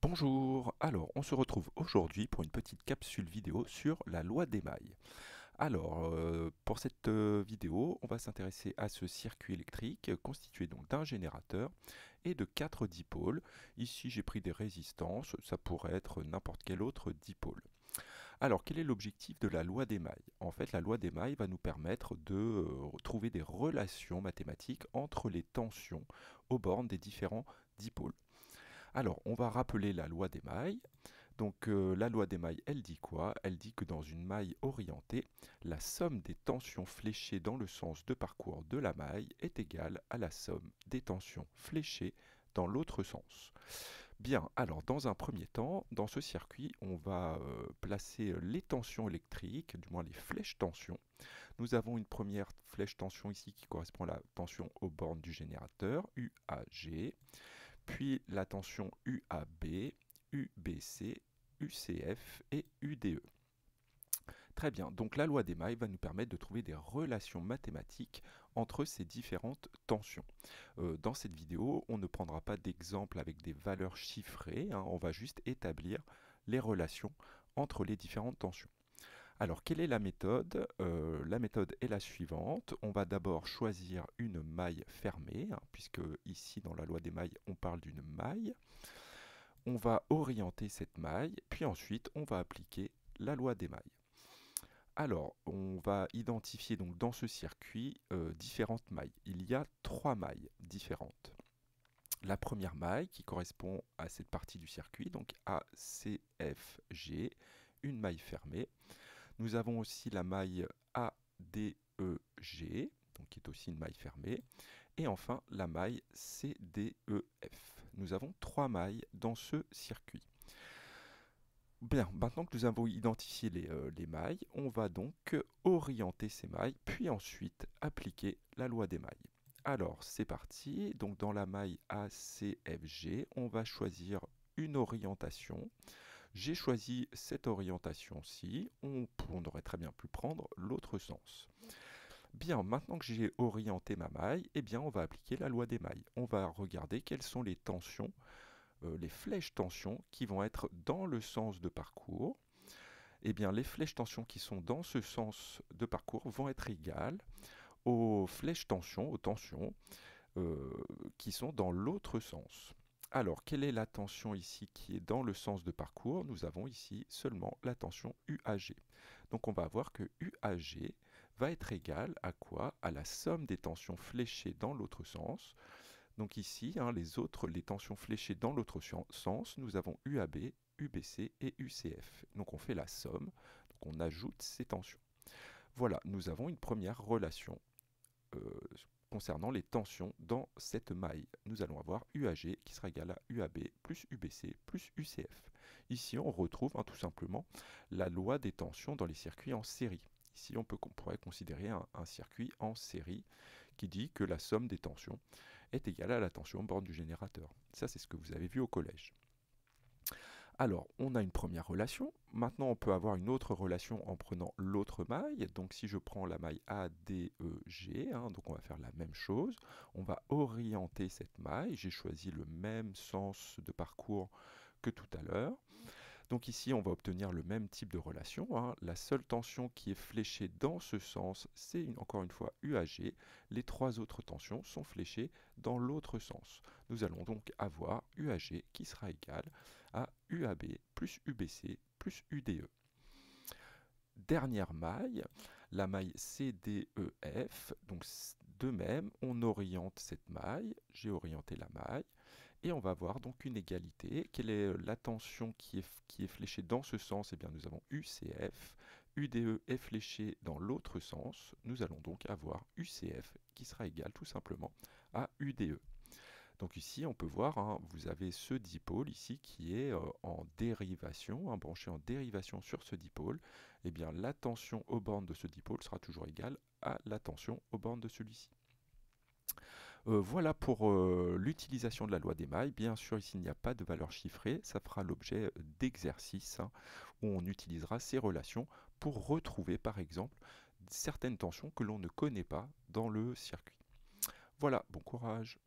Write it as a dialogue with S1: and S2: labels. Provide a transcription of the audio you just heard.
S1: Bonjour, alors on se retrouve aujourd'hui pour une petite capsule vidéo sur la loi d'Émaille. Pour cette vidéo, on va s'intéresser à ce circuit électrique constitué donc d'un générateur et de 4 dipôles. Ici j'ai pris des résistances, ça pourrait être n'importe quel autre dipôle. Alors quel est l'objectif de la loi d'Émaille? En fait, la loi d'Émaille va nous permettre de trouver des relations mathématiques entre les tensions aux bornes des différents dipôles. Alors, on va rappeler la loi des mailles. La loi des mailles, elle dit quoi? Elle dit que dans une maille orientée, la somme des tensions fléchées dans le sens de parcours de la maille est égale à la somme des tensions fléchées dans l'autre sens. Bien, alors dans un premier temps, dans ce circuit, on va placer les tensions électriques, du moins les flèches tension. Nous avons une première flèche tension ici qui correspond à la tension aux bornes du générateur, UAG, puis la tension UAB, UBC, UCF et UDE. Très bien, donc la loi d'Émaille va nous permettre de trouver des relations mathématiques entre ces différentes tensions. Dans cette vidéo, on ne prendra pas d'exemple avec des valeurs chiffrées, hein, on va juste établir les relations entre les différentes tensions. Alors, quelle est la méthode? La méthode est la suivante. On va d'abord choisir une maille fermée, hein, puisque ici dans la loi des mailles, on parle d'une maille. On va orienter cette maille, puis ensuite on va appliquer la loi des mailles. Alors, on va identifier donc dans ce circuit différentes mailles. Il y a 3 mailles différentes. La première maille qui correspond à cette partie du circuit, donc ACFG, une maille fermée. Nous avons aussi la maille ADEG, donc qui est aussi une maille fermée. Et enfin, la maille CDEF. Nous avons 3 mailles dans ce circuit. Bien, maintenant que nous avons identifié les mailles, on va donc orienter ces mailles, puis ensuite appliquer la loi des mailles. Alors, c'est parti. Donc, dans la maille ACFG, on va choisir une orientation. J'ai choisi cette orientation-ci. On aurait très bien pu prendre l'autre sens. Bien, maintenant que j'ai orienté ma maille, eh bien, on va appliquer la loi des mailles. On va regarder quelles sont les tensions, les flèches tension qui vont être dans le sens de parcours. Eh bien, les flèches tension qui sont dans ce sens de parcours vont être égales aux flèches tension, aux tensions euh, qui sont dans l'autre sens. Alors, quelle est la tension ici qui est dans le sens de parcours? Nous avons ici seulement la tension UAG. Donc on va voir que UAG va être égal à quoi? À la somme des tensions fléchées dans l'autre sens. Donc ici, hein, les tensions fléchées dans l'autre sens, nous avons UAB, UBC et UCF. Donc on fait la somme, donc on ajoute ces tensions. Voilà, nous avons une première relation euh, concernant les tensions dans cette maille. Nous allons avoir UAG qui sera égal à UAB plus UBC plus UCF. Ici, on retrouve tout simplement la loi des tensions dans les circuits en série. Ici, on pourrait considérer un circuit en série qui dit que la somme des tensions est égale à la tension borne du générateur. Ça, c'est ce que vous avez vu au collège. Alors, on a une première relation. Maintenant, on peut avoir une autre relation en prenant l'autre maille. Donc, si je prends la maille ADEG, hein, donc on va faire la même chose. On va orienter cette maille. J'ai choisi le même sens de parcours que tout à l'heure. Donc ici, on va obtenir le même type de relation, hein. La seule tension qui est fléchée dans ce sens, c'est encore une fois UAG. Les 3 autres tensions sont fléchées dans l'autre sens. Nous allons donc avoir UAG qui sera égal à UAB plus UBC plus UDE. Dernière maille, la maille CDEF. Donc de même, on oriente cette maille. J'ai orienté la maille. Et on va avoir donc une égalité. Quelle est la tension qui est fléchée dans ce sens? Eh bien, nous avons UCF. UDE est fléché dans l'autre sens. Nous allons donc avoir UCF qui sera égal tout simplement à UDE. Donc ici, on peut voir, hein, vous avez ce dipôle ici qui est en dérivation, hein, branché en dérivation sur ce dipôle. Eh bien, la tension aux bornes de ce dipôle sera toujours égale à la tension aux bornes de celui-ci. Voilà pour l'utilisation de la loi des mailles. Bien sûr, ici, il n'y a pas de valeur chiffrée. Ça fera l'objet d'exercices, hein, où on utilisera ces relations pour retrouver, par exemple, certaines tensions que l'on ne connaît pas dans le circuit. Voilà, bon courage.